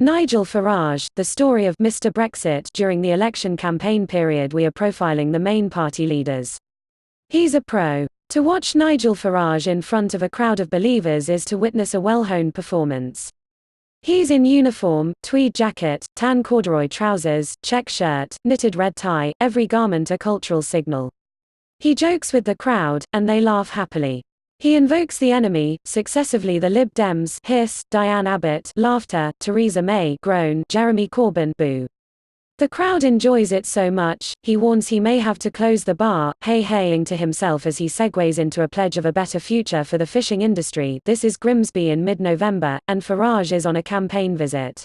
Nigel Farage, the story of Mr Brexit. During the election campaign period we are profiling the main party leaders. He's a pro. To watch Nigel Farage in front of a crowd of believers is to witness a well-honed performance. He's in uniform, tweed jacket, tan corduroy trousers, check shirt, knitted red tie, every garment a cultural signal. He jokes with the crowd, and they laugh happily. He invokes the enemy, successively the Lib Dems, hiss, Diane Abbott, laughter, Theresa May, groan, Jeremy Corbyn, boo. The crowd enjoys it so much, he warns he may have to close the bar, hey-haying to himself as he segues into a pledge of a better future for the fishing industry. This is Grimsby in mid-November, and Farage is on a campaign visit.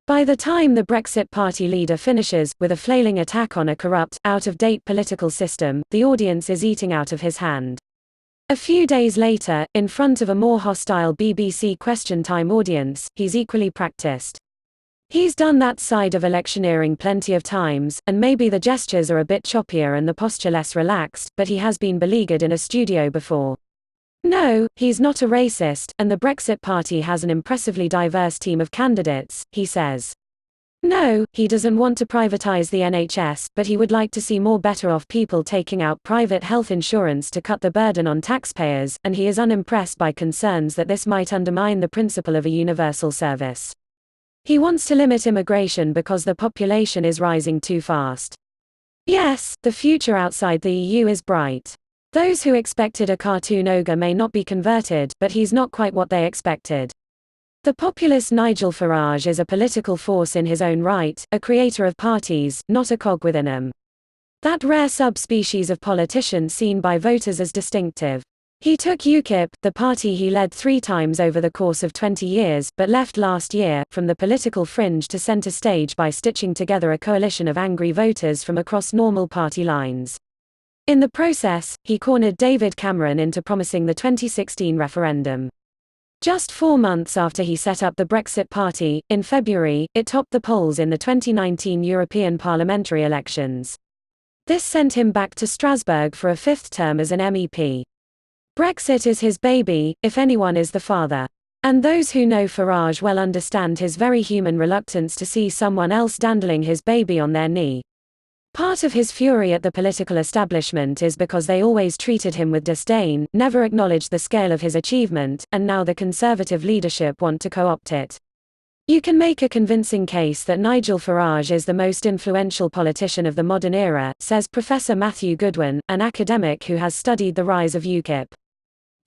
By the time the Brexit Party leader finishes, with a flailing attack on a corrupt, out-of-date political system, the audience is eating out of his hand. A few days later, in front of a more hostile BBC Question Time audience, he's equally practiced. He's done that side of electioneering plenty of times, and maybe the gestures are a bit choppier and the posture less relaxed, but he has been beleaguered in a studio before. No, he's not a racist, and the Brexit Party has an impressively diverse team of candidates, he says. No, he doesn't want to privatise the NHS, but he would like to see more better-off people taking out private health insurance to cut the burden on taxpayers, and he is unimpressed by concerns that this might undermine the principle of a universal service. He wants to limit immigration because the population is rising too fast. Yes, the future outside the EU is bright. Those who expected a cartoon ogre may not be converted, but he's not quite what they expected. The populist Nigel Farage is a political force in his own right, a creator of parties, not a cog within them. That rare subspecies of politician seen by voters as distinctive. He took UKIP, the party he led 3 times over the course of 20 years, but left last year, from the political fringe to centre stage by stitching together a coalition of angry voters from across normal party lines. In the process, he cornered David Cameron into promising the 2016 referendum. Just 4 months after he set up the Brexit Party, in February, it topped the polls in the 2019 European parliamentary elections. This sent him back to Strasbourg for a 5th term as an MEP. Brexit is his baby, if anyone is the father. And those who know Farage well understand his very human reluctance to see someone else dandling his baby on their knee. Part of his fury at the political establishment is because they always treated him with disdain, never acknowledged the scale of his achievement, and now the Conservative leadership want to co-opt it. You can make a convincing case that Nigel Farage is the most influential politician of the modern era, says Professor Matthew Goodwin, an academic who has studied the rise of UKIP.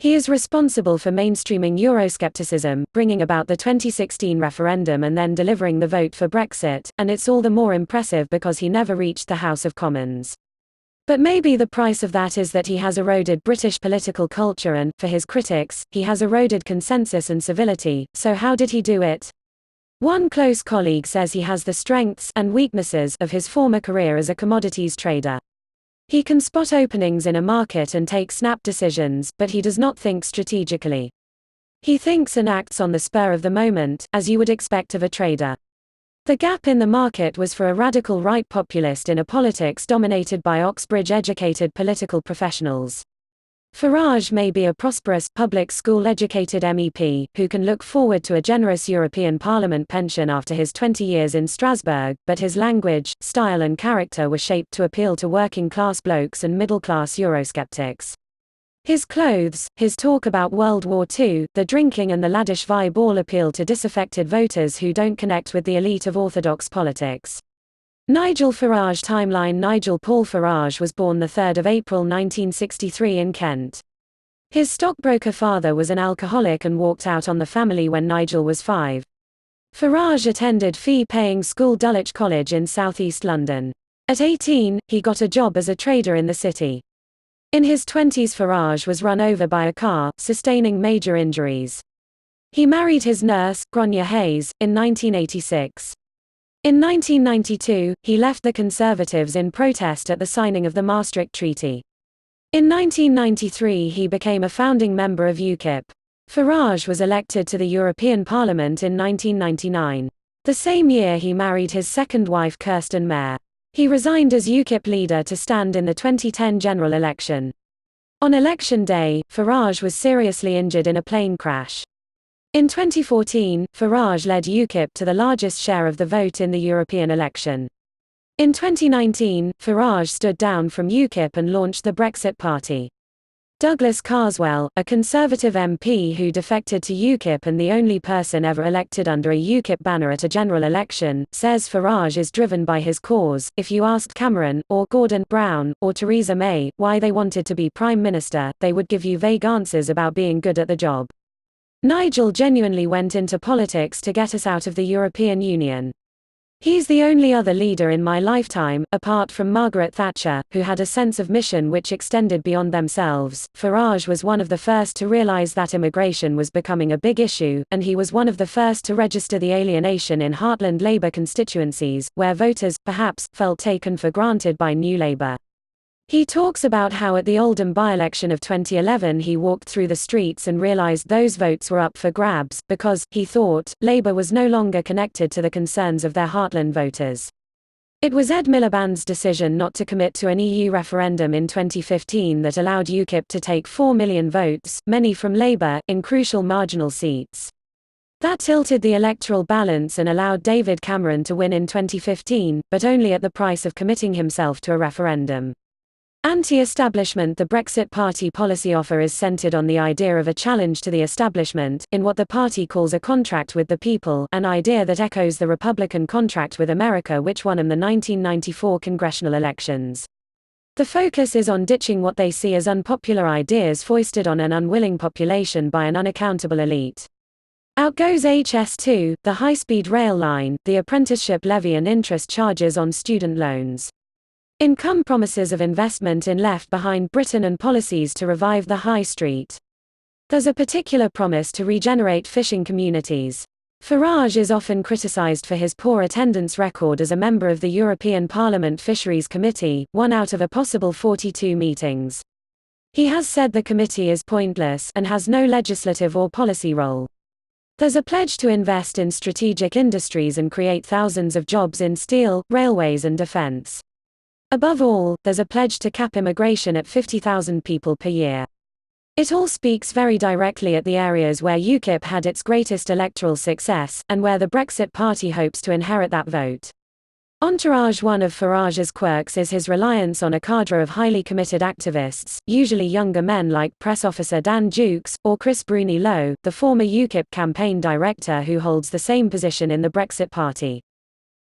He is responsible for mainstreaming Euroscepticism, bringing about the 2016 referendum and then delivering the vote for Brexit, and it's all the more impressive because he never reached the House of Commons. But maybe the price of that is that he has eroded British political culture and, for his critics, he has eroded consensus and civility. So how did he do it? One close colleague says he has the strengths and weaknesses of his former career as a commodities trader. He can spot openings in a market and take snap decisions, but he does not think strategically. He thinks and acts on the spur of the moment, as you would expect of a trader. The gap in the market was for a radical right populist in a politics dominated by Oxbridge-educated political professionals. Farage may be a prosperous, public school-educated MEP, who can look forward to a generous European Parliament pension after his 20 years in Strasbourg, but his language, style and character were shaped to appeal to working-class blokes and middle-class Eurosceptics. His clothes, his talk about World War II, the drinking and the laddish vibe all appeal to disaffected voters who don't connect with the elite of orthodox politics. Nigel Farage timeline. Nigel Paul Farage was born 3 April 1963 in Kent. His stockbroker father was an alcoholic and walked out on the family when Nigel was 5. Farage attended fee-paying school Dulwich College in southeast London. At 18, he got a job as a trader in the city. In his 20s Farage was run over by a car, sustaining major injuries. He married his nurse, Gronya Hayes, in 1986. In 1992, he left the Conservatives in protest at the signing of the Maastricht Treaty. In 1993 he became a founding member of UKIP. Farage was elected to the European Parliament in 1999. The same year he married his second wife Kirsten Mayer. He resigned as UKIP leader to stand in the 2010 general election. On election day, Farage was seriously injured in a plane crash. In 2014, Farage led UKIP to the largest share of the vote in the European election. In 2019, Farage stood down from UKIP and launched the Brexit Party. Douglas Carswell, a Conservative MP who defected to UKIP and the only person ever elected under a UKIP banner at a general election, says Farage is driven by his cause. If you asked Cameron, or Gordon Brown, or Theresa May why they wanted to be Prime Minister, they would give you vague answers about being good at the job. Nigel genuinely went into politics to get us out of the European Union. He's the only other leader in my lifetime, apart from Margaret Thatcher, who had a sense of mission which extended beyond themselves. Farage was one of the first to realise that immigration was becoming a big issue, and he was one of the first to register the alienation in heartland Labour constituencies, where voters, perhaps, felt taken for granted by New Labour. He talks about how at the Oldham by-election of 2011 he walked through the streets and realised those votes were up for grabs, because, he thought, Labour was no longer connected to the concerns of their heartland voters. It was Ed Miliband's decision not to commit to an EU referendum in 2015 that allowed UKIP to take 4 million votes, many from Labour, in crucial marginal seats. That tilted the electoral balance and allowed David Cameron to win in 2015, but only at the price of committing himself to a referendum. Anti-establishment. The Brexit Party policy offer is centred on the idea of a challenge to the establishment, in what the party calls a contract with the people, an idea that echoes the Republican contract with America which won them the 1994 congressional elections. The focus is on ditching what they see as unpopular ideas foisted on an unwilling population by an unaccountable elite. Out goes HS2, the high-speed rail line, the apprenticeship levy and interest charges on student loans. In come promises of investment in left behind Britain and policies to revive the high street. There's a particular promise to regenerate fishing communities. Farage is often criticised for his poor attendance record as a member of the European Parliament Fisheries Committee, one out of a possible 42 meetings. He has said the committee is pointless and has no legislative or policy role. There's a pledge to invest in strategic industries and create thousands of jobs in steel, railways and defence. Above all, there's a pledge to cap immigration at 50,000 people per year. It all speaks very directly at the areas where UKIP had its greatest electoral success, and where the Brexit Party hopes to inherit that vote. Entourage. One of Farage's quirks is his reliance on a cadre of highly committed activists, usually younger men like press officer Dan Jukes, or Chris Bruni-Lowe, the former UKIP campaign director who holds the same position in the Brexit Party.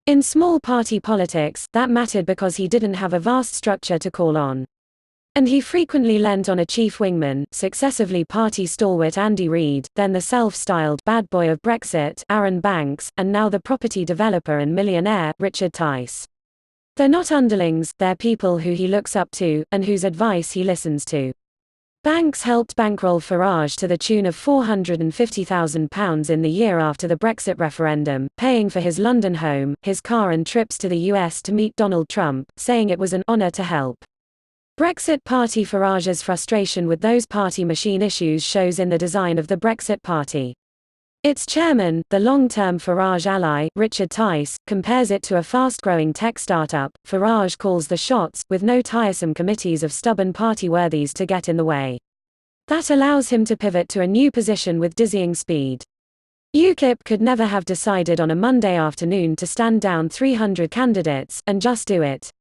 In small party politics, that mattered because he didn't have a vast structure to call on. And he frequently lent on a chief wingman, successively party stalwart Andy Reid, then the self-styled bad boy of Brexit, Aaron Banks, and now the property developer and millionaire, Richard Tice. They're not underlings, they're people who he looks up to, and whose advice he listens to. Banks helped bankroll Farage to the tune of £450,000 in the year after the Brexit referendum, paying for his London home, his car and trips to the US to meet Donald Trump, saying it was an honour to help. Brexit Party. Farage's frustration with those party machine issues shows in the design of the Brexit Party. Its chairman, the long-term Farage ally, Richard Tice, compares it to a fast-growing tech startup. Farage calls the shots, with no tiresome committees of stubborn party worthies to get in the way. That allows him to pivot to a new position with dizzying speed. UKIP could never have decided on a Monday afternoon to stand down 300 candidates, and just do it.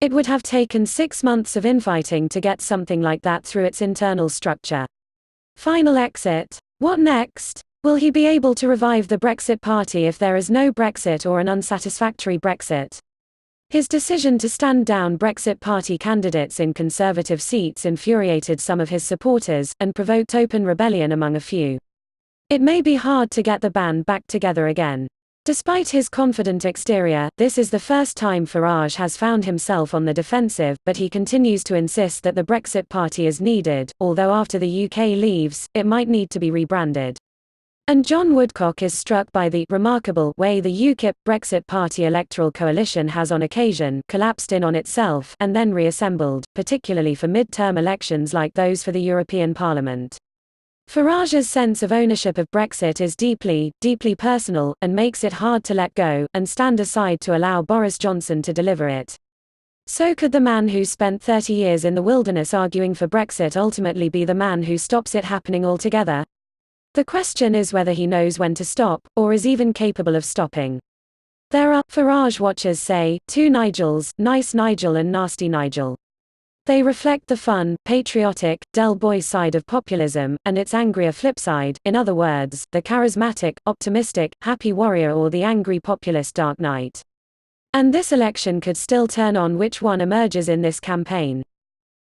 It would have taken 6 months of infighting to get something like that through its internal structure. Final exit. What next? Will he be able to revive the Brexit Party if there is no Brexit or an unsatisfactory Brexit? His decision to stand down Brexit Party candidates in Conservative seats infuriated some of his supporters, and provoked open rebellion among a few. It may be hard to get the band back together again. Despite his confident exterior, this is the first time Farage has found himself on the defensive, but he continues to insist that the Brexit Party is needed, although after the UK leaves, it might need to be rebranded. And John Woodcock is struck by the remarkable way the UKIP-Brexit Party electoral coalition has on occasion collapsed in on itself and then reassembled, particularly for mid-term elections like those for the European Parliament. Farage's sense of ownership of Brexit is deeply, deeply personal, and makes it hard to let go, and stand aside to allow Boris Johnson to deliver it. So could the man who spent 30 years in the wilderness arguing for Brexit ultimately be the man who stops it happening altogether? The question is whether he knows when to stop, or is even capable of stopping. There are, Farage watchers say, two Nigels, Nice Nigel and Nasty Nigel. They reflect the fun, patriotic, Del Boy side of populism, and its angrier flip side, in other words, the charismatic, optimistic, happy warrior or the angry populist Dark Knight. And this election could still turn on which one emerges in this campaign.